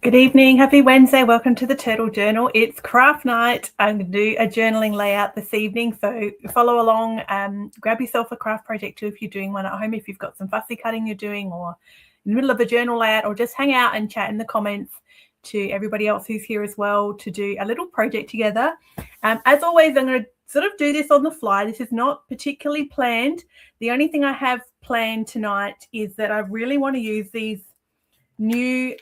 Good evening. Happy Wednesday. Welcome to the Turtle Journal. It's craft night. I'm going to do a journaling layout this evening. So follow along. Grab yourself a craft project too if you're doing one at home, if you've got some fussy cutting you're doing, or in the middle of a journal layout, or just hang out and chat in the comments to everybody else who's here as well to do a little project together. As always, I'm going to sort of do this on the fly. This is not particularly planned. The only thing I have planned tonight is that I really want to use these new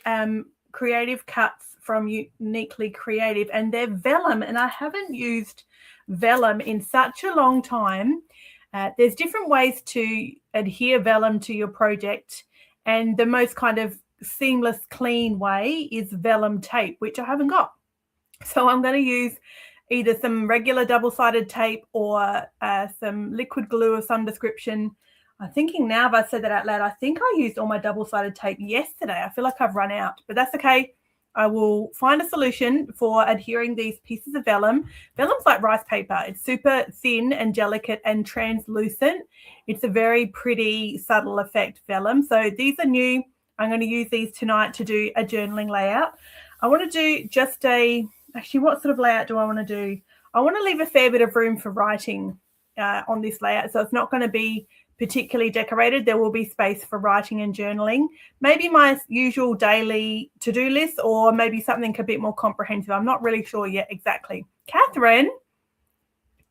creative cuts from Uniquely Creative, and they're vellum, and I haven't used vellum in such a long time. There's different ways to adhere vellum to your project, and the most kind of seamless, clean way is vellum tape, which I haven't got. So I'm going to use either some regular double-sided tape or some liquid glue of some description. I'm thinking now, if I said that out loud, I think I used all my double-sided tape yesterday. I feel like I've run out, but that's okay. I will find a solution for adhering these pieces of vellum. Vellum's like rice paper. It's super thin and delicate and translucent. It's a very pretty, subtle effect vellum. So these are new. I'm going to use these tonight to do a journaling layout. I want to do just actually, what sort of layout do I want to do? I want to leave a fair bit of room for writing on this layout. So it's not going to be particularly decorated. There will be space for writing and journaling. Maybe my usual daily to-do list, or maybe something a bit more comprehensive. I'm not really sure yet exactly. Catherine,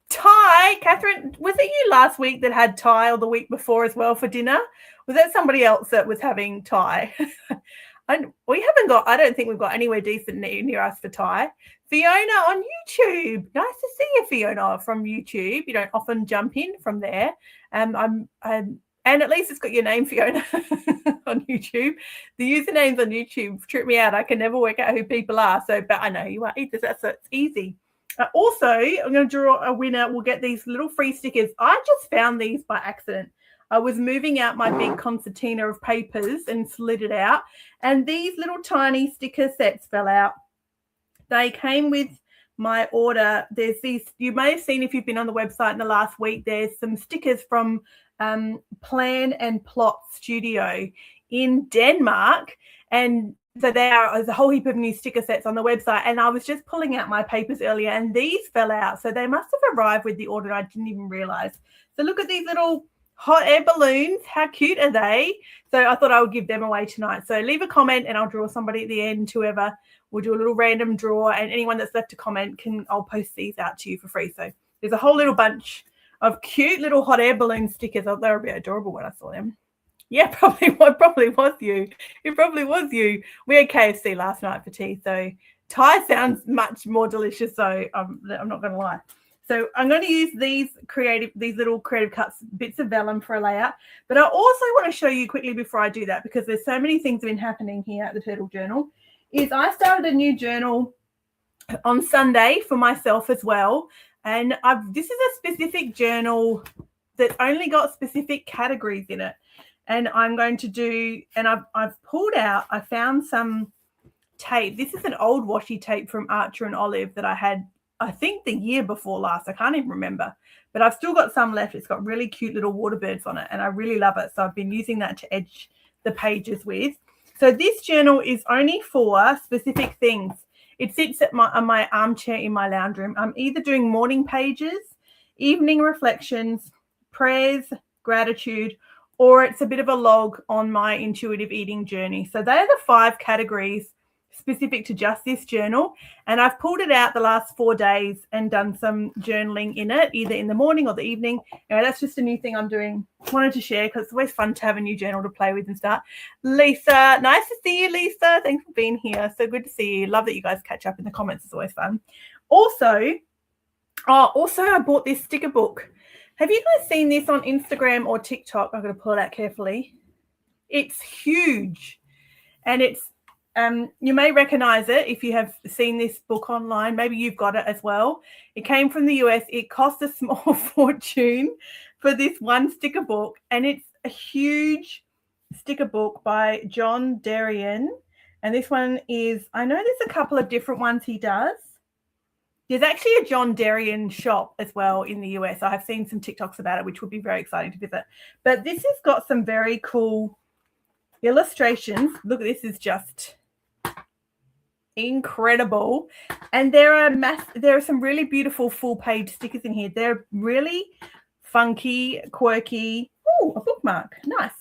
Catherine, was it you last week that had Thai, or the week before as well, for dinner? Was that somebody else that was having Thai? We haven't got, I don't think we've got anywhere decent near us for Thai. Fiona on YouTube. Nice to see you, Fiona, from YouTube. You don't often jump in from there. And at least it's got your name, Fiona, on YouTube. The usernames on YouTube trip me out. I can never work out who people are. So, but I know you are either. So it's easy. Also, I'm going to draw a winner. We'll get these little free stickers. I just found these by accident. I was moving out my big concertina of papers and slid it out, and these little tiny sticker sets fell out. They came with my order. There's these, you may have seen if you've been on the website in the last week, there's some stickers from Plan and Plot Studio in Denmark, and so there's a whole heap of new sticker sets on the website, and I was just pulling out my papers earlier and these fell out. So they must have arrived with the order. I didn't even realize. So look at these little hot air balloons. How cute are they? So I thought I would give them away tonight. So leave a comment and I'll draw somebody at the end. Whoever, we'll do a little random draw, and anyone that's left a comment I'll post these out to you for free. So there's a whole little bunch of cute little hot air balloon stickers. Oh, they were a bit adorable when I saw them. Yeah, probably was you. It probably was you. We had KFC last night for tea, so Thai sounds much more delicious. So I'm not going to lie. So I'm going to use these little creative cuts, bits of vellum for a layout. But I also want to show you quickly before I do that, because there's so many things have been happening here at the Turtle Journal, is I started a new journal on Sunday for myself as well. And this is a specific journal that only got specific categories in it. And I'm going to do, and I've pulled out, I found some tape. This is an old washi tape from Archer and Olive that I had, I think, the year before last. I can't even remember, but I've still got some left. It's got really cute little water birds on it, and I really love it. So I've been using that to edge the pages with. So this journal is only for specific things. It sits on my armchair in my lounge room. I'm either doing morning pages, evening reflections, prayers, gratitude, or it's a bit of a log on my intuitive eating journey. So they're the 5 categories specific to just this journal, and I've pulled it out the last 4 days and done some journaling in it, either in the morning or the evening. Anyway, that's just a new thing I'm doing. Wanted to share because it's always fun to have a new journal to play with and start. Lisa, nice to see you, Lisa. Thanks for being here. So good to see you. Love that you guys catch up in the comments. It's always fun. Also, I bought this sticker book. Have you guys seen this on Instagram or TikTok? I'm going to pull it out carefully. It's huge, and it's you may recognize it if you have seen this book online. Maybe you've got it as well. It came from the US. It cost a small fortune for this one sticker book, and it's a huge sticker book by John Darien. And this one is, I know there's a couple of different ones he does. There's actually a John Darien shop as well in the US. I have seen some TikToks about it, which would be very exciting to visit. But this has got some very cool illustrations. Look, this is just incredible. And there are some really beautiful full page stickers in here. They're really funky, quirky. Oh, a bookmark. Nice.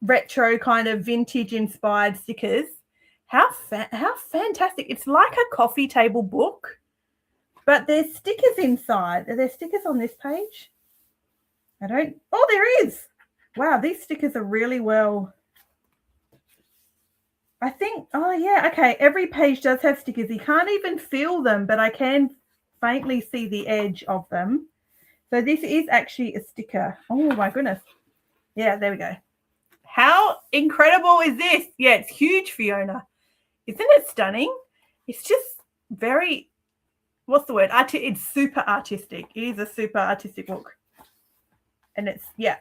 Retro kind of vintage inspired stickers. How fantastic. It's like a coffee table book, but there's stickers inside. Are there stickers on this page? Oh, there is. Wow, these stickers are really well. I think, oh yeah, okay. Every page does have stickers. You can't even feel them, but I can faintly see the edge of them. So this is actually a sticker. Oh my goodness. Yeah, there we go. How incredible is this? Yeah, it's huge, Fiona. Isn't it stunning? It's just very, what's the word? It's super artistic. It is a super artistic book. And it's, yeah,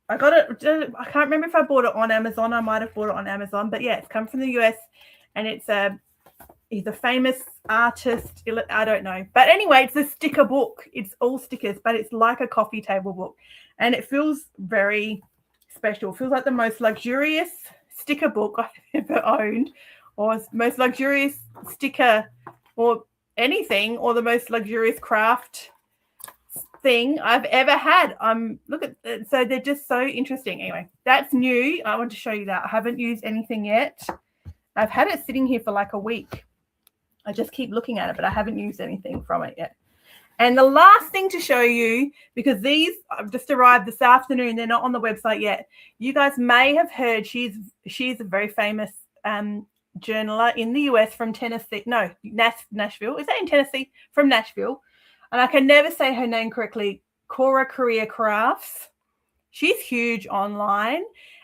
I got it. I can't remember if I bought it on Amazon. I might have bought it on Amazon, but yeah, it's come from the US, and he's a famous artist. I don't know, but anyway, it's a sticker book. It's all stickers, but it's like a coffee table book, and it feels very special. It feels like the most luxurious sticker book I've ever owned, or most luxurious sticker, or anything, or the most luxurious craft thing I've ever had. Look at it. So they're just so interesting. Anyway, that's new. I want to show you that. I haven't used anything yet. I've had it sitting here for like a week. I just keep looking at it, but I haven't used anything from it yet. And the last thing to show you, because these have just arrived this afternoon, they're not on the website yet. You guys may have heard she's a very famous journaler in the US from Tennessee. No, Nashville. Is that in Tennessee? From Nashville. And I can never say her name correctly. Cora Career Crafts. She's huge online.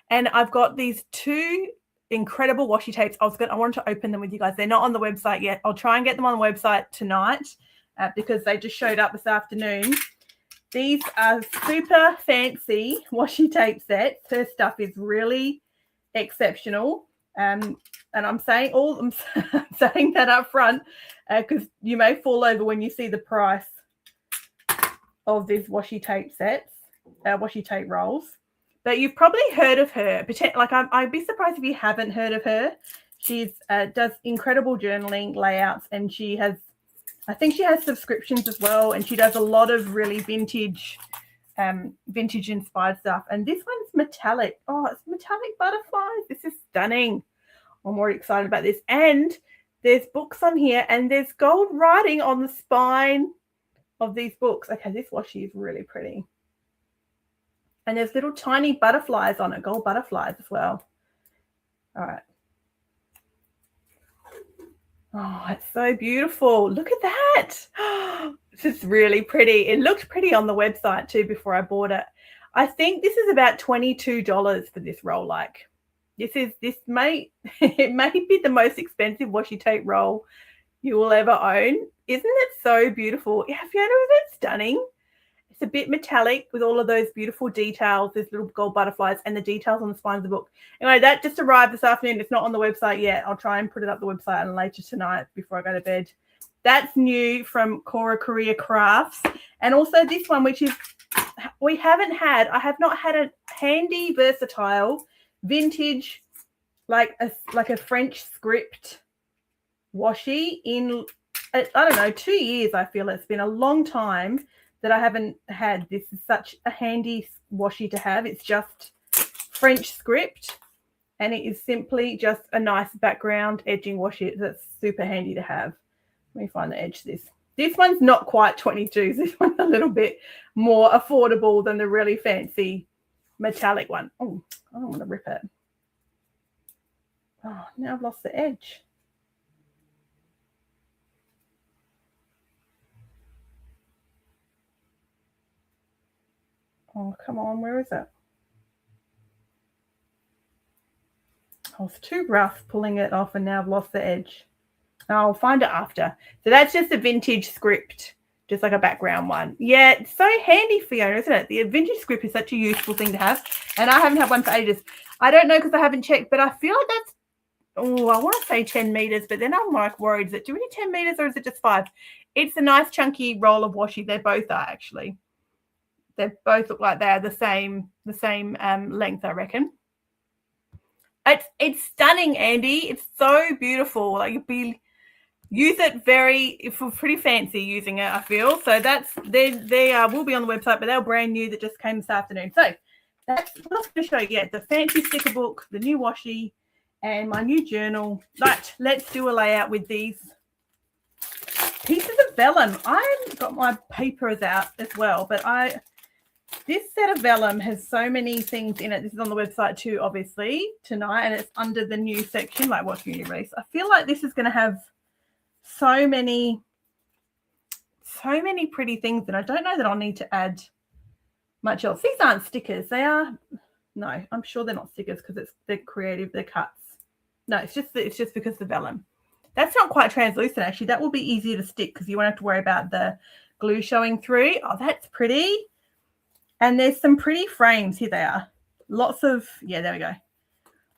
And I've got these two incredible washi tapes. I wanted to open them with you guys. They're not on the website yet. I'll try and get them on the website tonight because they just showed up this afternoon. These are super fancy washi tape sets. Her stuff is really exceptional. And I'm saying that up front because you may fall over when you see the price of these washi tape sets, washi tape rolls. But you've probably heard of her. Like I'd be surprised if you haven't heard of her. She's does incredible journaling layouts, and I think she has subscriptions as well, and she does a lot of really vintage inspired stuff. And this one's metallic. Oh, it's metallic butterflies. This is stunning. I'm more excited about this. And there's books on here, and there's gold writing on the spine of these books. Okay, this washi is really pretty. And there's little tiny butterflies on it, gold butterflies as well. All right. Oh, it's so beautiful. Look at that. This is really pretty. It looked pretty on the website too before I bought it. I think this is about $22 for this roll. Like it may be the most expensive washi tape roll you will ever own. Isn't it so beautiful? Yeah, Fiona, isn't it stunning? It's a bit metallic with all of those beautiful details, these little gold butterflies, and the details on the spine of the book. Anyway, that just arrived this afternoon. It's not on the website yet. I'll try and put it up the website and later tonight before I go to bed. That's new from Cora Career Crafts. And also this one, which is I have not had a handy, versatile, vintage, like a French script washi in, I don't know, 2 years. I feel it's been a long time that I haven't had. This is such a handy washi to have. It's just French script, and it is simply just a nice background edging washi that's super handy to have. Let me find the edge of this. This one's not quite 22. This one's a little bit more affordable than the really fancy metallic one. Oh, I don't want to rip it. Oh, now I've lost the edge. Oh, come on. Where is it? Oh, it's too rough pulling it off, and now I've lost the edge. I'll find it after. So that's just a vintage script, just like a background one. Yeah, it's so handy, Fiona, isn't it? The vintage script is such a useful thing to have, and I haven't had one for ages. I don't know because I haven't checked, but I feel like that's, I want to say 10 meters, but then I'm like worried, is it really 10 meters or is it just 5? It's a nice chunky roll of washi. They both are actually. They both look like they're the same length, I reckon. It's stunning, Andy. It's so beautiful. Like use it pretty fancy using it, I feel. So they will be on the website, but they're brand new that just came this afternoon. So that's what I was going to show you. Yeah, the fancy sticker book, the new washi, and my new journal. But let's do a layout with these pieces of vellum. I've got my papers out as well, but this set of vellum has so many things in it. This is on the website too, obviously, tonight, and it's under the new section, like what's new release. I feel like this is going to have so many pretty things, and I don't know that I'll need to add much else. These aren't stickers. They are, no, I'm sure they're not stickers because they're creative, they're cuts. No, it's just because the vellum. That's not quite translucent, actually. That will be easier to stick because you won't have to worry about the glue showing through. Oh, that's pretty. And there's some pretty frames. Here they are. Lots of, yeah, there we go.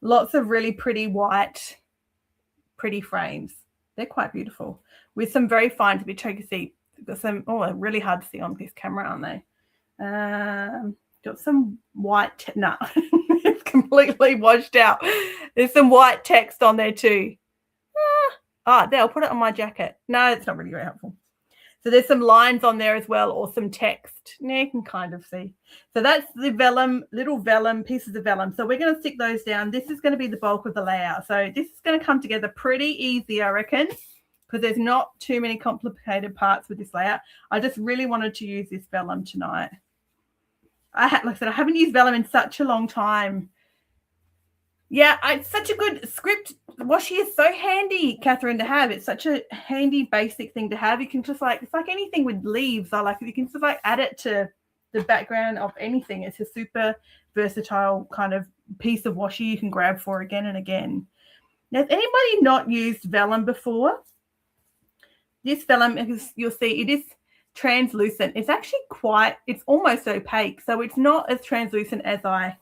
Lots of really pretty white, pretty frames. They're quite beautiful with some very fine to be tricky to see. Got some, they're really hard to see on this camera, aren't they? Got some white, it's completely washed out. There's some white text on there too. There, I'll put it on my jacket. No, it's not really very helpful. So there's some lines on there as well, or some text. Now you can kind of see. So that's the vellum, little vellum, pieces of vellum. So we're going to stick those down. This is going to be the bulk of the layout. So this is going to come together pretty easy, I reckon, because there's not too many complicated parts with this layout. I just really wanted to use this vellum tonight. Like I said, I haven't used vellum in such a long time. Yeah, it's such a good script. Washi is so handy, Catherine, to have. It's such a handy, basic thing to have. You can just it's like anything with leaves. You can just add it to the background of anything. It's a super versatile kind of piece of washi you can grab for again and again. Now, has anybody not used vellum before? This vellum, as you'll see, it is translucent. It's actually it's almost opaque. So it's not as translucent as I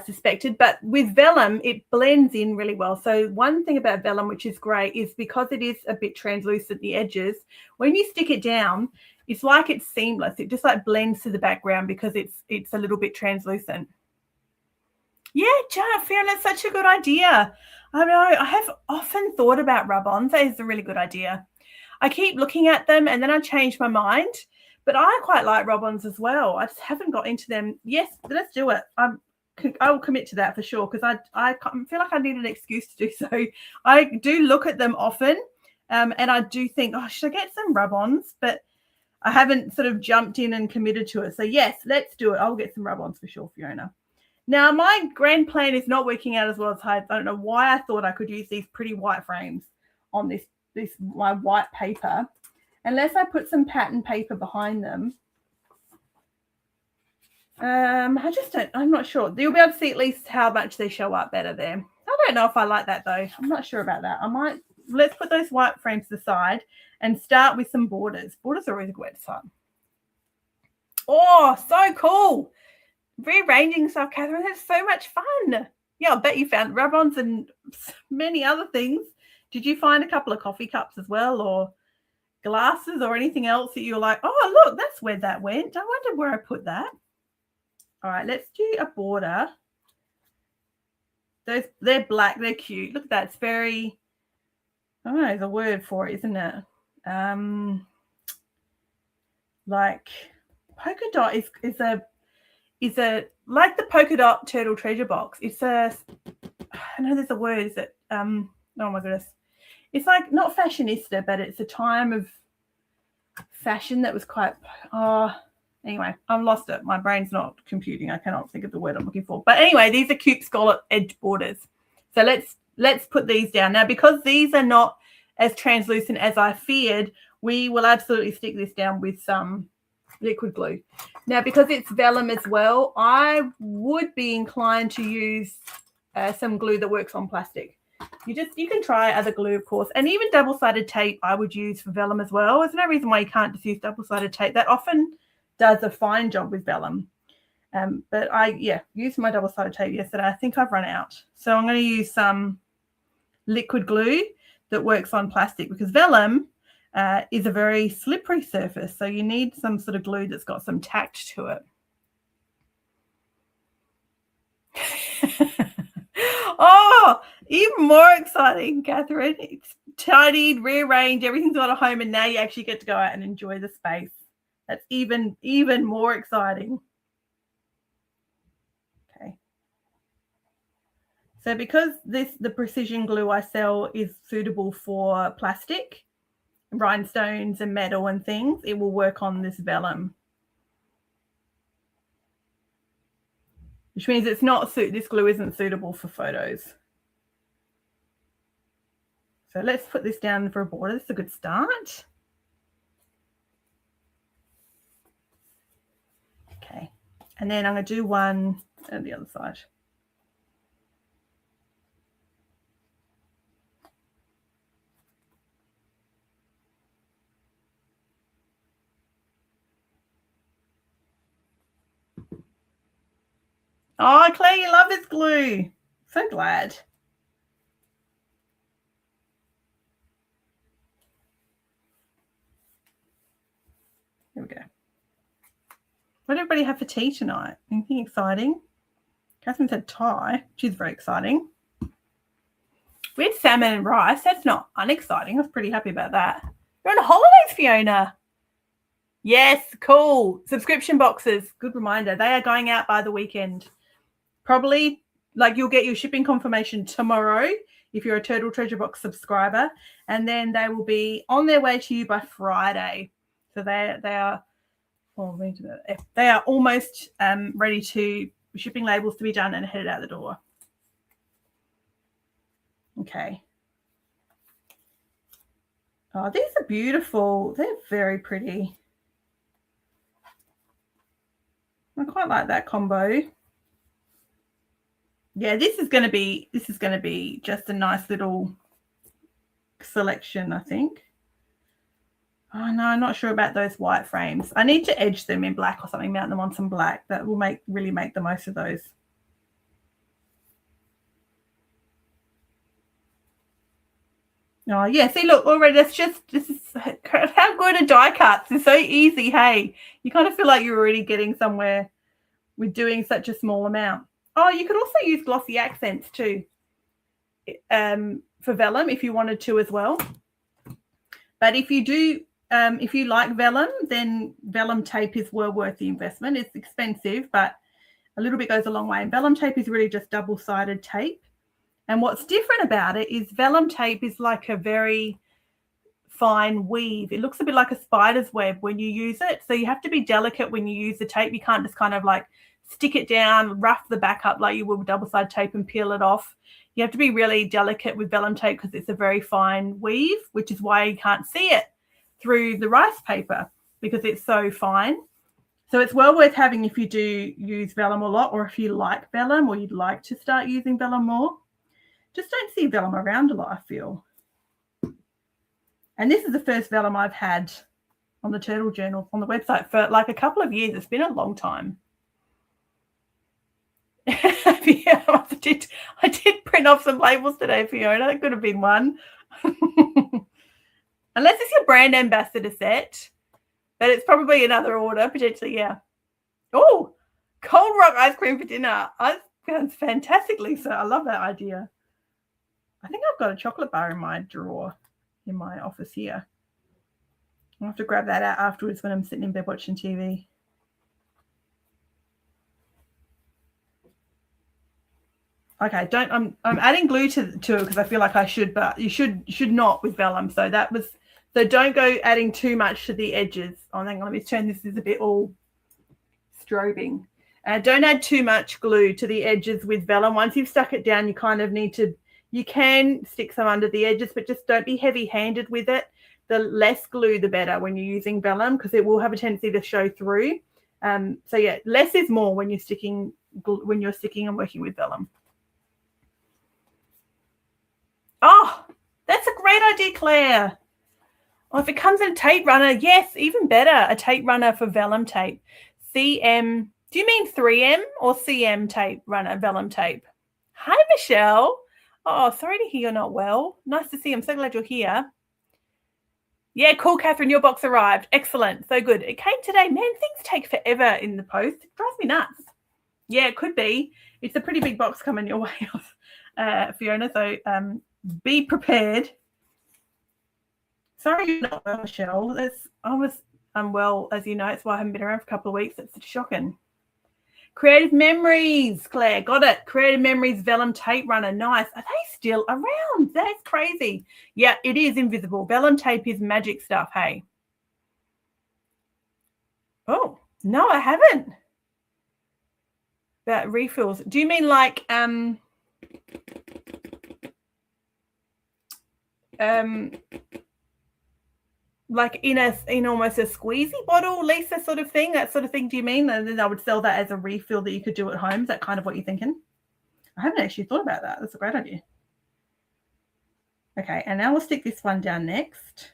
suspected, but with vellum, it blends in really well. So one thing about vellum, which is great, is because it is a bit translucent, the edges, when you stick it down, it's like it's seamless. It just blends to the background because it's a little bit translucent. Yeah, Jan, I feel that's such a good idea. I know, I have often thought about rub-ons. That is a really good idea. I keep looking at them and then I change my mind, but I quite like rub-ons as well. I just haven't got into them. Yes, let's do it. I will commit to that for sure because I feel like I need an excuse to do so. I do look at them often and I do think, should I get some rub-ons? But I haven't sort of jumped in and committed to it. So, yes, let's do it. I'll get some rub-ons for sure, Fiona. Now, my grand plan is not working out as well as I don't know why I thought I could use these pretty white frames on my white paper unless I put some pattern paper behind them. I'm not sure. You'll be able to see at least how much they show up better there. I don't know if I like that though. I'm not sure about that. Let's put those white frames to the side and start with some borders. Borders are always a good way to start. Oh, so cool. Rearranging stuff, Catherine. That's so much fun. Yeah, I bet you found rub-ons and many other things. Did you find a couple of coffee cups as well or glasses or anything else that you were like, oh, look, that's where that went. I wonder where I put that. All right, let's do a border. They're black, they're cute. Look at that. It's very, I don't know, there's a word for it, isn't it? Like polka dot is a like the polka dot turtle treasure box. I know there's a word, is it? Oh my goodness. It's like not fashionista, but it's a time of fashion that was quite anyway, I've lost it. My brain's not computing. I cannot think of the word I'm looking for. But anyway, these are cute scallop edge borders. So let's put these down. Now, because these are not as translucent as I feared, we will absolutely stick this down with some liquid glue. Now, because it's vellum as well, I would be inclined to use some glue that works on plastic. You can try other glue, of course, and even double-sided tape I would use for vellum as well. There's no reason why you can't just use double-sided tape. That often does a fine job with vellum. But I used my double-sided tape yesterday. I think I've run out. So I'm going to use some liquid glue that works on plastic because vellum is a very slippery surface. So you need some sort of glue that's got some tact to it. Oh, even more exciting, Catherine. It's tidied, rearranged, everything's got a home, and now you actually get to go out and enjoy the space. That's even more exciting. Okay. So because the precision glue I sell is suitable for plastic, rhinestones and metal and things, it will work on this vellum. Which means it's not this glue isn't suitable for photos. So let's put this down for a border. This is a good start. Okay. And then I'm going to do one on the other side. Oh, Claire, you love this glue. So glad. There we go. What did everybody have for tea tonight? Anything exciting? Catherine said Thai, which is very exciting. We had salmon and rice. That's not unexciting. I was pretty happy about that. You're on holidays, Fiona. Yes, cool. Subscription boxes. Good reminder. They are going out by the weekend. Probably, like, you'll get your shipping confirmation tomorrow if you're a Turtle Treasure Box subscriber, and then they will be on their way to you by Friday. So they are almost ready to shipping labels to be done and headed out the door. Okay. Oh, these are beautiful. They're very pretty. I quite like that combo. Yeah, this is going to be just a nice little selection, I think. Oh no, I'm not sure about those white frames. I need to edge them in black or something, mount them on some black. That will really make the most of those. Oh yeah, see, look, already this is how good a die cuts. It's so easy. Hey, you kind of feel like you're already getting somewhere with doing such a small amount. Oh, you could also use glossy accents too for vellum if you wanted to as well. But if you do, if you like vellum, then vellum tape is well worth the investment. It's expensive, but a little bit goes a long way. And vellum tape is really just double-sided tape. And what's different about it is vellum tape is like a very fine weave. It looks a bit like a spider's web when you use it. So you have to be delicate when you use the tape. You can't just kind of like stick it down, rough the back up like you would with double-sided tape and peel it off. You have to be really delicate with vellum tape because it's a very fine weave, which is why you can't see it through the rice paper because it's so fine. So it's well worth having if you do use vellum a lot, or if you like vellum or you'd like to start using vellum more. Just don't see vellum around a lot, I feel. And this is the first vellum I've had on the Turtle Journal on the website for like a couple of years. It's been a long time. Yeah, I did print off some labels today, Fiona. That could have been one. Unless it's your brand ambassador set, but it's probably another order, potentially, yeah. Oh, Cold Rock ice cream for dinner. Sounds fantastic, Lisa. I love that idea. I think I've got a chocolate bar in my drawer in my office here. I'll have to grab that out afterwards when I'm sitting in bed watching TV. Okay, I'm adding glue to it because I feel like I should, but you should not with vellum. So don't go adding too much to the edges. Oh, hang on, let me turn this. Is a bit all strobing. Don't add too much glue to the edges with vellum. Once you've stuck it down, you kind of need to. You can stick some under the edges, but just don't be heavy-handed with it. The less glue, the better when you're using vellum because it will have a tendency to show through. So yeah, less is more when you're sticking and working with vellum. Oh, that's a great idea, Claire. Oh, if it comes in a tape runner, yes, even better. A tape runner for vellum tape. CM, do you mean 3M or CM tape runner, vellum tape? Hi, Michelle. Oh, sorry to hear you're not well. Nice to see you. I'm so glad you're here. Yeah, cool, Catherine. Your box arrived. Excellent. So good. It came today. Man, things take forever in the post. It drives me nuts. Yeah, it could be. It's a pretty big box coming your way. Fiona. So be prepared. Sorry you're not well, Michelle. I was unwell, as you know. It's why I haven't been around for a couple of weeks. It's shocking. Creative Memories, Claire. Got it. Creative Memories vellum tape runner. Nice. Are they still around? That's crazy. Yeah, it is invisible. Vellum tape is magic stuff, hey. Oh, no, I haven't. About refills. Do you mean like like in almost a squeezy bottle, Lisa, sort of thing? That sort of thing, do you mean? And then I would sell that as a refill that you could do at home. Is that kind of what you're thinking? I haven't actually thought about that. That's a great idea. Okay, and now we'll stick this one down next.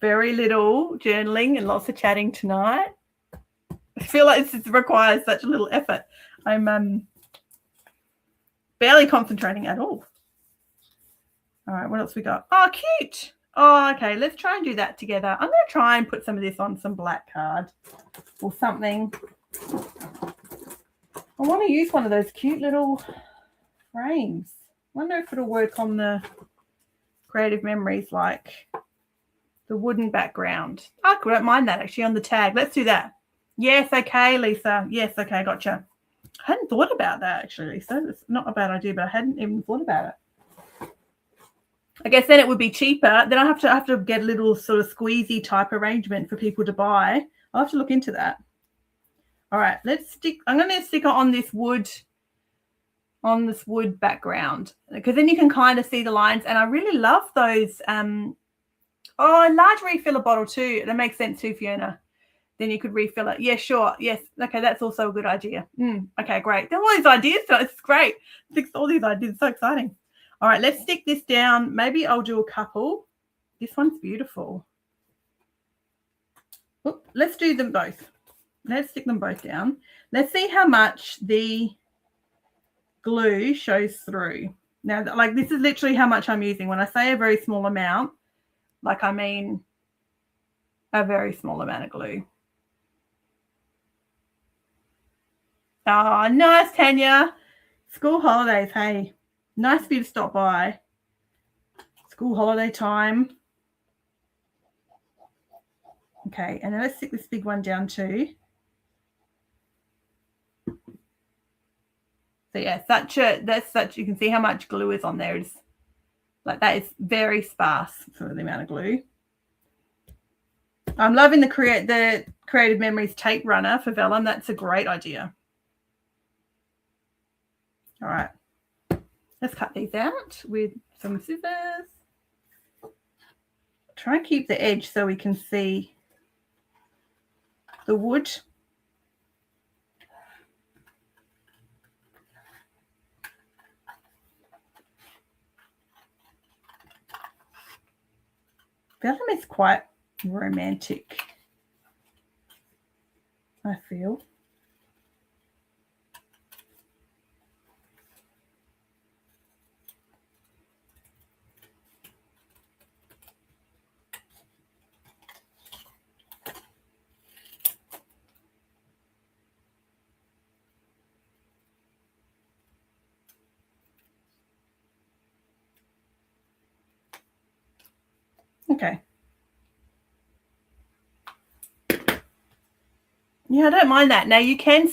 Very little journaling and lots of chatting tonight. I feel like this requires such a little effort. I'm barely concentrating at all. All right, what else we got? Oh, cute. Oh, okay, let's try and do that together. I'm going to try and put some of this on some black card or something. I want to use one of those cute little frames. I wonder if it'll work on the Creative Memories, like the wooden background. I don't mind that actually on the tag. Let's do that. Yes, okay, Lisa. Yes, okay, gotcha. I hadn't thought about that actually, Lisa. It's not a bad idea, but I hadn't even thought about it. I guess then it would be cheaper. Then I have to get a little sort of squeezy type arrangement for people to buy. I'll have to look into that. All right, I'm going to stick it on this wood background, because then you can kind of see the lines. And I really love those. A large refiller bottle too. That makes sense too, Fiona. Then you could refill it. Yeah, sure. Yes. Okay, that's also a good idea. Okay, great. There are all these ideas. It's great. All these ideas. It's so exciting. All right, let's stick this down. Maybe I'll do a couple. This one's beautiful. Oop, let's do them both. Let's stick them both down. Let's see how much the glue shows through. Now, like, this is literally how much I'm using. When I say a very small amount, like, I mean a very small amount of glue. Oh, nice, Tanya. School holidays, hey. Nice for you to stop by. School holiday time. Okay, and then let's stick this big one down too. So yeah, you can see how much glue is on there. It's like that is very sparse for the amount of glue. I'm loving the Creative Memories tape runner for vellum. That's a great idea. All right. Let's cut these out with some scissors. Try and keep the edge so we can see the wood. Vellum is quite romantic, I feel. Okay. Yeah, I don't mind that. Now I can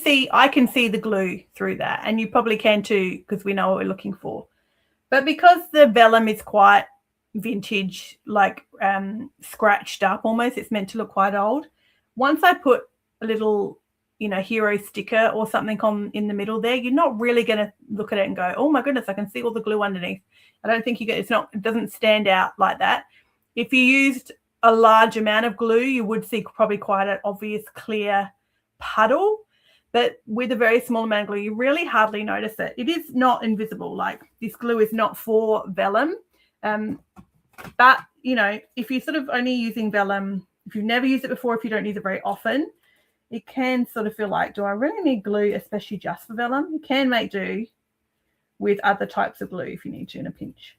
see the glue through that, and you probably can too, because we know what we're looking for. But because the vellum is quite vintage, like scratched up almost, it's meant to look quite old. Once I put a little, hero sticker or something on in the middle there, you're not really going to look at it and go, oh my goodness, I can see all the glue underneath. I don't think it doesn't stand out like that. If you used a large amount of glue, you would see probably quite an obvious clear puddle. But with a very small amount of glue, you really hardly notice it. It is not invisible. Like, this glue is not for vellum. But, if you're sort of only using vellum, if you've never used it before, if you don't use it very often, it can sort of feel like, do I really need glue, especially just for vellum? You can make do with other types of glue if you need to in a pinch.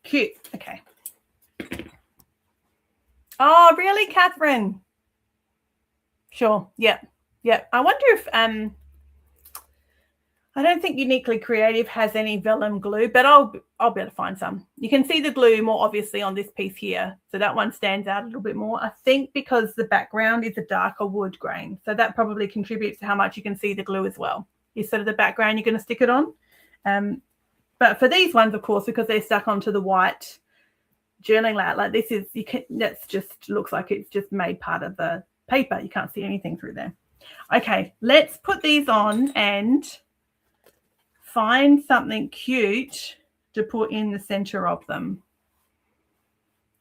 Cute. Okay. Oh, really, Catherine? Sure. Yeah. Yeah. I wonder if I don't think Uniquely Creative has any vellum glue, but I'll be able to find some. You can see the glue more obviously on this piece here. So that one stands out a little bit more. I think because the background is a darker wood grain. So that probably contributes to how much you can see the glue as well. Is sort of the background you're going to stick it on. But for these ones, of course, because they're stuck onto the white journaling layout, like this is, that's just looks like it's just made part of the paper. You can't see anything through there. Okay, let's put these on and find something cute to put in the center of them.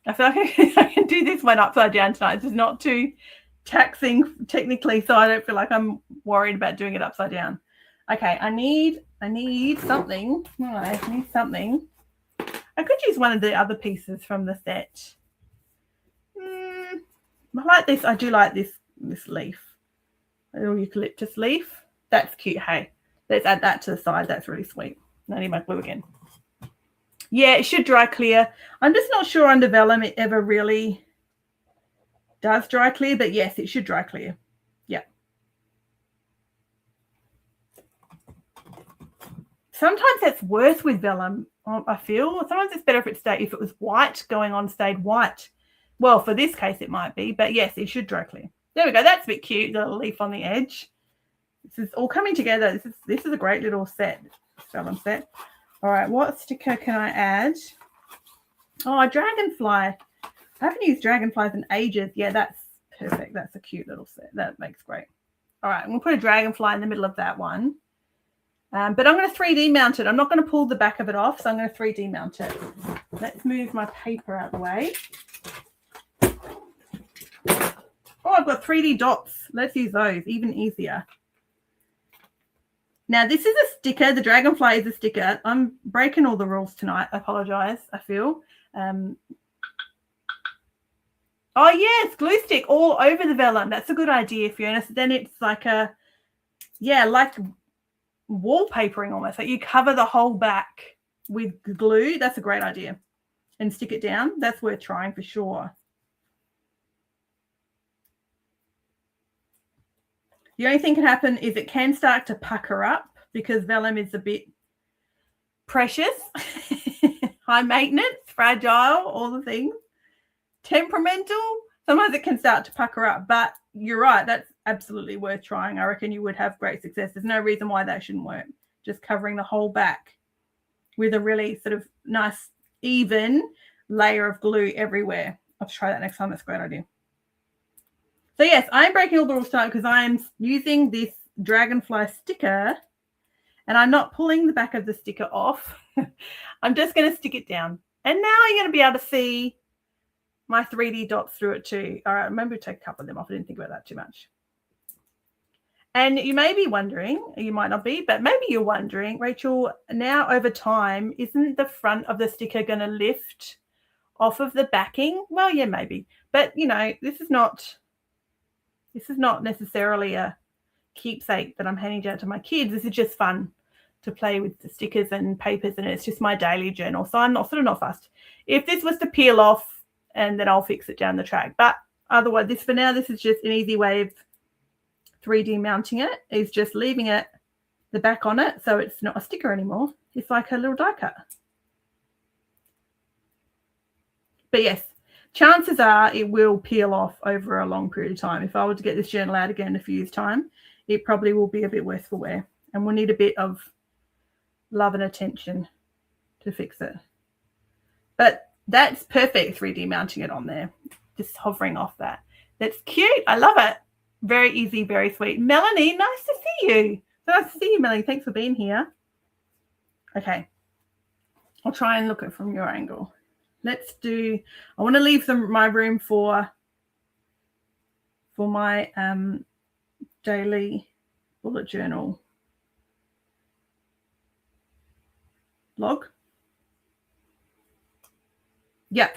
I feel like I can do this one upside down tonight. It's not too taxing technically, so I don't feel like I'm worried about doing it upside down. Okay, I need something. I need something. I could use one of the other pieces from the set. I like this. I do like this leaf. A little eucalyptus leaf. That's cute. Hey, let's add that to the side. That's really sweet. I need my glue again. Yeah, it should dry clear. I'm just not sure under vellum it ever really does dry clear, but yes, it should dry clear. Yeah. Sometimes that's worse with vellum, I feel. Sometimes it's better if it was white, going on stayed white. Well, for this case it might be, but yes, it should dry clear. There we go. That's a bit cute, the little leaf on the edge. This is all coming together. This is a great little set, vellum set. All right, what sticker can I add? Oh, a dragonfly. I haven't used dragonflies in ages. Yeah, that's perfect. That's a cute little set. That makes great. All right, I'm going to put a dragonfly in the middle of that one. But I'm going to 3D mount it. I'm not going to pull the back of it off, so I'm going to 3D mount it. Let's move my paper out of the way. Oh, I've got 3D dots. Let's use those, even easier. Now, this is a sticker. The dragonfly is a sticker. I'm breaking all the rules tonight. I apologize, I feel. Oh, yes, glue stick all over the vellum. That's a good idea, Fiona. So then it's like like wallpapering almost. Like you cover the whole back with glue. That's a great idea. And stick it down. That's worth trying for sure. The only thing can happen is it can start to pucker up because vellum is a bit precious, high maintenance, fragile, all the things, temperamental. Sometimes it can start to pucker up, but you're right. That's absolutely worth trying. I reckon you would have great success. There's no reason why that shouldn't work. Just covering the whole back with a really sort of nice, even layer of glue everywhere. I'll try that next time. That's a great idea. So yes, I'm breaking all the rules tonight because I'm using this dragonfly sticker and I'm not pulling the back of the sticker off. I'm just going to stick it down. And now you're going to be able to see my 3D dots through it too. All right, maybe take a couple of them off. I didn't think about that too much. And you may be wondering, you might not be, but maybe you're wondering, Rachel, now over time, isn't the front of the sticker going to lift off of the backing? Well, yeah, maybe. But, you know, this is not necessarily a keepsake that I'm handing down to my kids. This is just fun to play with the stickers and papers, and it's just my daily journal. So I'm not fussed. If this was to peel off, and then I'll fix it down the track. But otherwise, for now, this is just an easy way of 3D mounting it, is just leaving it, the back on it, so it's not a sticker anymore. It's like a little die cut. But yes, chances are it will peel off over a long period of time. If I were to get this journal out again in a few years' time, it probably will be a bit worse for wear. And we'll need a bit of love and attention to fix it. But that's perfect 3D mounting it on there. Just hovering off that. That's cute. I love it. Very easy, very sweet. Melanie, nice to see you. So nice to see you, Melanie. Thanks for being here. Okay. I'll try and look at it from your angle. Let's do, I want to leave my room for my daily bullet journal log. Yeah,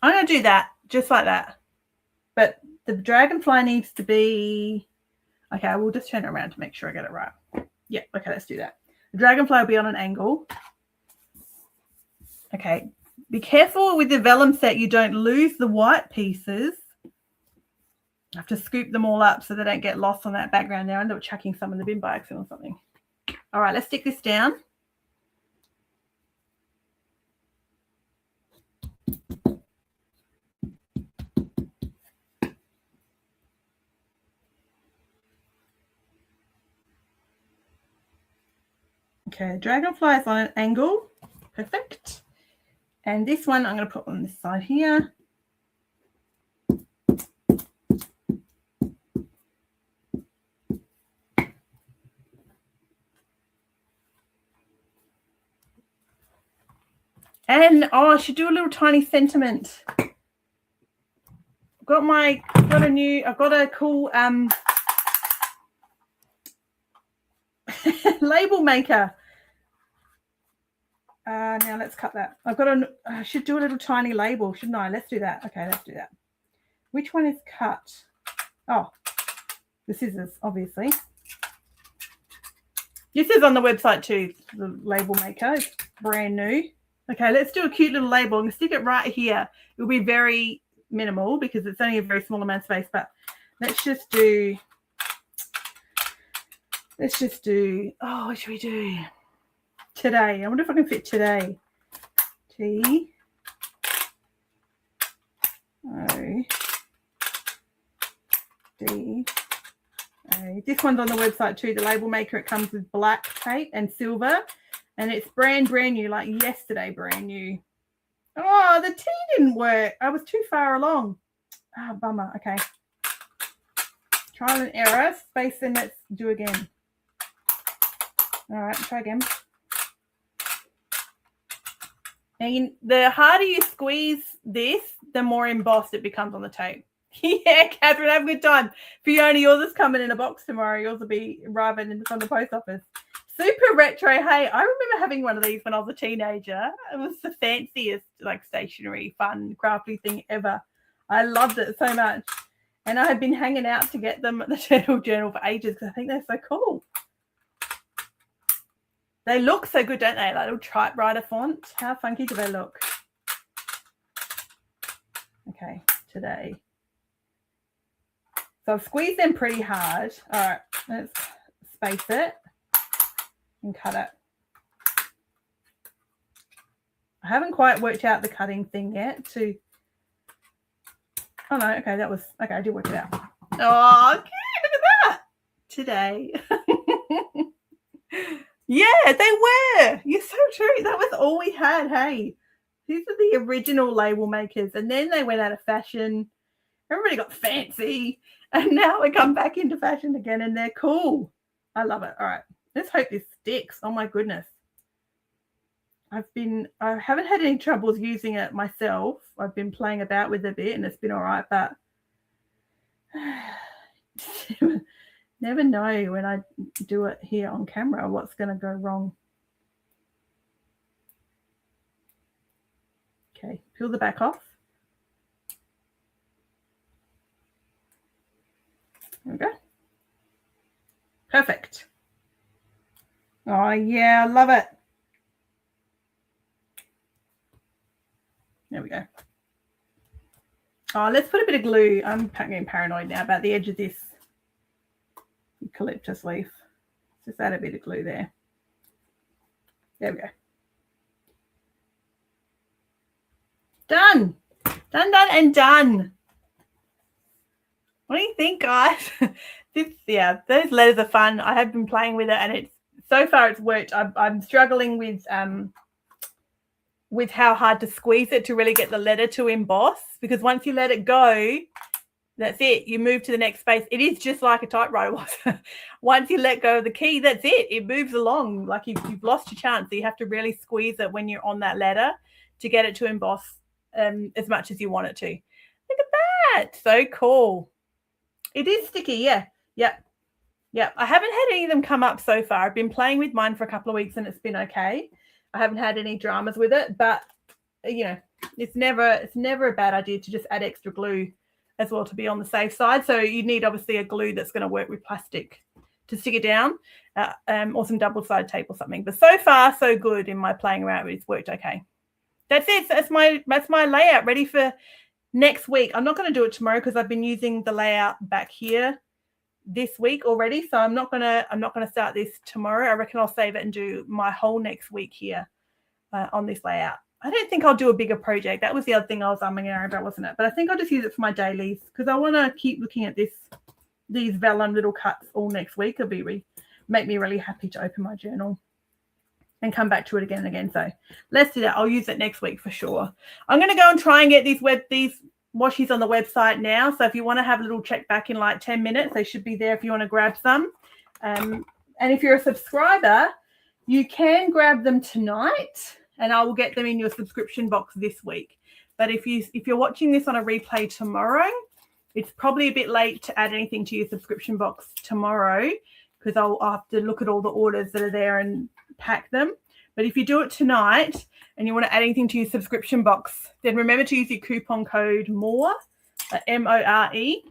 I'm going to do that just like that. But the dragonfly needs to be, okay, I will just turn it around to make sure I get it right. Yeah, okay, let's do that. The dragonfly will be on an angle. Okay, Be careful with the vellum set you don't lose the white pieces. I have to scoop them all up so they don't get lost on that background there. I end up chucking some in the bin by accident or something. All right, let's stick this down. Okay, dragonfly is on an angle. Perfect. And this one I'm going to put on this side here. And I should do a little tiny sentiment. I've got a cool label maker. Now let's cut that. I should do a little tiny label, shouldn't I? Let's do that. Okay, let's do that. Which one is cut? Oh, the scissors, obviously. This is on the website too, the label maker. It's brand new. Okay, let's do a cute little label. I'm going to stick it right here. It will be very minimal because it's only a very small amount of space, but let's just do, oh, what should we do? Today. I wonder if I can fit today. T. O. D. O. This one's on the website too, the label maker. It comes with black tape and silver. And it's brand new, like yesterday, brand new. Oh, the T didn't work. I was too far along. Ah, bummer. Okay. Trial and error. Space and let's do again. All right, try again. And the harder you squeeze this, the more embossed it becomes on the tape. Yeah, Catherine, have a good time. Fiona, yours is coming in a box tomorrow. Yours will be arriving from the post office. Super retro. Hey, I remember having one of these when I was a teenager. It was the fanciest, like, stationery, fun, crafty thing ever. I loved it so much. And I had been hanging out to get them at the Turtle Journal for ages because I think they're so cool. They look so good, don't they? Like little typewriter font. How funky do they look? Okay, today. So I've squeezed them pretty hard. All right, let's space it and cut it. I haven't quite worked out the cutting thing yet oh no, okay, I did work it out. Oh, okay, look at that. Today. Yeah, they were. You're so true. That was all we had, hey. These are the original label makers, and then they went out of fashion. Everybody got fancy, and now we come back into fashion again, and they're cool. I love it. All right. Let's hope this sticks. Oh my goodness. I haven't had any troubles using it myself. I've been playing about with it a bit and it's been all right, but never know when I do it here on camera what's going to go wrong. Okay, peel the back off. There we go. Perfect. Oh, yeah, I love it. There we go. Oh, let's put a bit of glue. I'm getting paranoid now about the edge of this eucalyptus leaf. Just add a bit of glue there. There we go. Done. Done, done, and done. What do you think, guys? Those letters are fun. I have been playing with it, and so far it's worked. I'm struggling with how hard to squeeze it to really get the letter to emboss, because once you let it go, that's it. You move to the next space. It is just like a typewriter was. Once you let go of the key, that's it. It moves along. Like you've lost your chance. So you have to really squeeze it when you're on that letter to get it to emboss as much as you want it to. Look at that. So cool. It is sticky. Yeah. Yep. Yep. I haven't had any of them come up so far. I've been playing with mine for a couple of weeks and it's been okay. I haven't had any dramas with it, but it's never a bad idea to just add extra glue as well to be on the safe side. So you need obviously a glue that's going to work with plastic to stick it down, or some double-sided tape or something. But so far, so good in my playing around with it. It's worked okay. That's it. That's my layout ready for next week. I'm not going to do it tomorrow because I've been using the layout back here this week already. So I'm not gonna start this tomorrow. I reckon I'll save it and do my whole next week here on this layout. I don't think I'll do a bigger project. That was the other thing I was umming about, wasn't it? But I think I'll just use it for my dailies because I want to keep looking at these vellum little cuts all next week. It'll make me really happy to open my journal and come back to it again and again. So let's do that. I'll use it next week for sure. I'm going to go and try and get these washies on the website now. So if you want to have a little check back in like 10 minutes, they should be there if you want to grab some. And if you're a subscriber, you can grab them tonight and I will get them in your subscription box this week. But if you're watching this on a replay tomorrow, it's probably a bit late to add anything to your subscription box tomorrow because I'll have to look at all the orders that are there and pack them. But if you do it tonight and you want to add anything to your subscription box, then remember to use your coupon code MORE, M-O-R-E.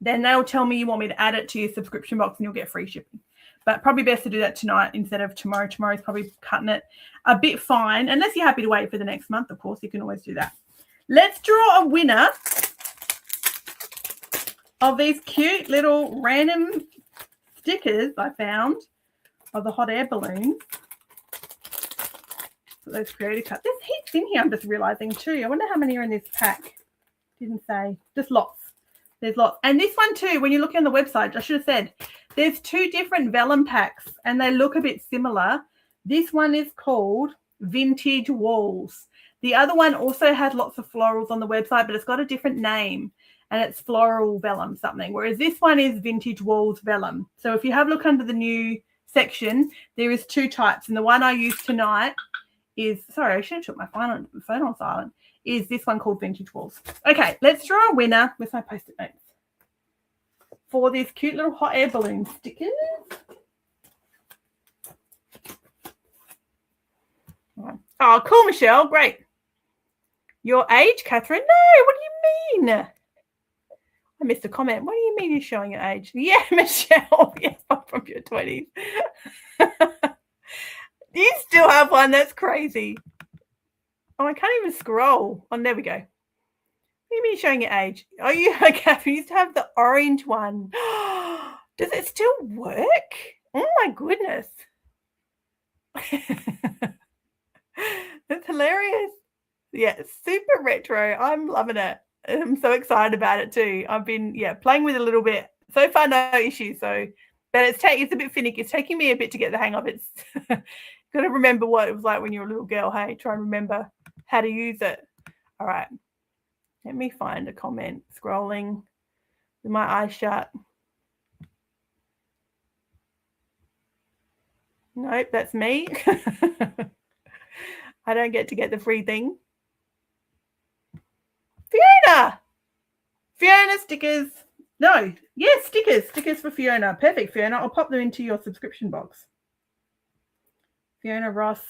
Then they'll tell me you want me to add it to your subscription box and you'll get free shipping. But probably best to do that tonight instead of tomorrow. Tomorrow's probably cutting it a bit fine. Unless you're happy to wait for the next month, of course, you can always do that. Let's draw a winner of these cute little random stickers I found of the hot air balloons. So those creative cuts. There's heaps in here, I'm just realizing too. I wonder how many are in this pack. Didn't say. Just lots. There's lots. And this one too, when you look on the website, I should have said, there's 2 different vellum packs and they look a bit similar. This one is called Vintage Walls. The other one also has lots of florals on the website, but it's got a different name and it's floral vellum something, whereas this one is Vintage Walls vellum. So if you have a look under the new section, there is 2 types. And the one I used tonight is, sorry, I should have took my phone on silent, is this one called Vintage Walls. Okay, let's draw a winner with my Post-it notes for these cute little hot air balloon stickers. Oh, cool, Michelle. Great. Your age, Catherine? No, what do you mean? I missed a comment. What do you mean you're showing your age? Yeah, Michelle. Yes, I'm from your 20s. You still have one? That's crazy. Oh, I can't even scroll. Oh, there we go. What do you mean showing your age? Oh, you, Catherine, you used to have the orange one. Does it still work? Oh, my goodness. That's hilarious. Yeah, super retro. I'm loving it. I'm so excited about it too. I've been, playing with it a little bit. So far, no issues. So, but it's a bit finicky. It's taking me a bit to get the hang of it. It's got to remember what it was like when you were a little girl. Hey, try and remember how to use it. All right. Let me find a comment. Scrolling with my eyes shut. Nope, that's me. I don't get to get the free thing. Fiona stickers. No, yes, stickers for Fiona. Perfect, Fiona. I'll pop them into your subscription box. Fiona Ross.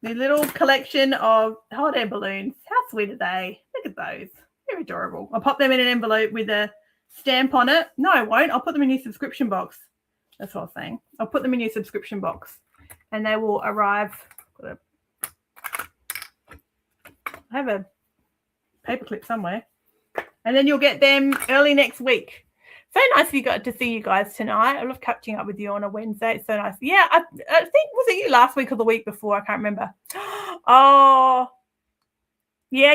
The little collection of hot air balloons. How sweet are they? Look at those. They're adorable. I'll pop them in an envelope with a stamp on it. No, I won't. I'll put them in your subscription box. That's what I was saying. I'll put them in your subscription box and they will arrive. I have a paperclip somewhere. And then you'll get them early next week. So nice you got to see you guys tonight. I love catching up with you on a Wednesday. It's so nice. Yeah, I think, was it you last week or the week before? I can't remember. Oh, yeah,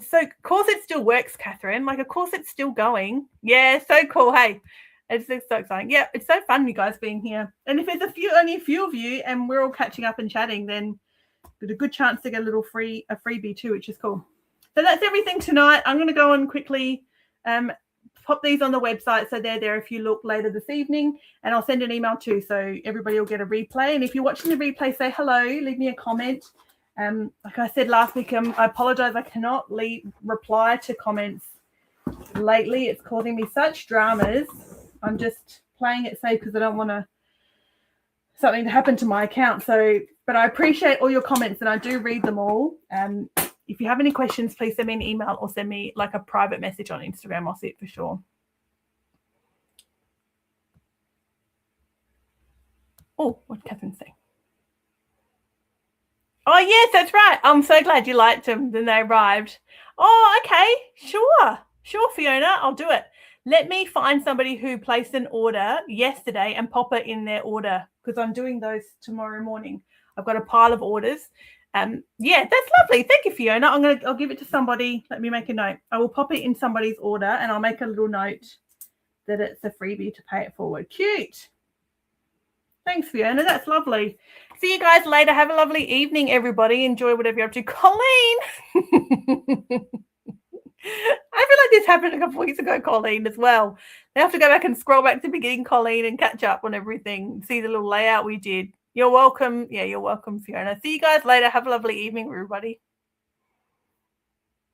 so of course it still works, Catherine. Like, of course it's still going. Yeah, so cool. Hey, it's so exciting. Yeah, it's so fun, you guys being here. And if it's only a few of you and we're all catching up and chatting, then there's a good chance to get a freebie too, which is cool. So that's everything tonight. I'm going to go and quickly pop these on the website so they're there if you look later this evening, and I'll send an email too so everybody will get a replay. And if you're watching the replay, say hello, leave me a comment. Like I said last week, I apologize, I cannot reply to comments lately. It's causing me such dramas. I'm just playing it safe because I don't want something to happen to my account. But I appreciate all your comments and I do read them all. If you have any questions, please send me an email or send me like a private message on Instagram. I'll see it for sure. Oh, what did Catherine say? Oh, yes, that's right. I'm so glad you liked them when they arrived. Oh, okay. Sure. Sure, Fiona, I'll do it. Let me find somebody who placed an order yesterday and pop it in their order because I'm doing those tomorrow morning. I've got a pile of orders. Yeah, that's lovely. Thank you, Fiona. I'll give it to somebody. Let me make a note. I will pop it in somebody's order and I'll make a little note that it's a freebie to pay it forward. Cute. Thanks, Fiona. That's lovely. See you guys later. Have a lovely evening, everybody. Enjoy whatever you're up to. Colleen. I feel like this happened a couple of weeks ago, Colleen, as well. I have to go back and scroll back to the beginning, Colleen, and catch up on everything. See the little layout we did. You're welcome. Yeah, you're welcome, Fiona. See you guys later. Have a lovely evening, everybody.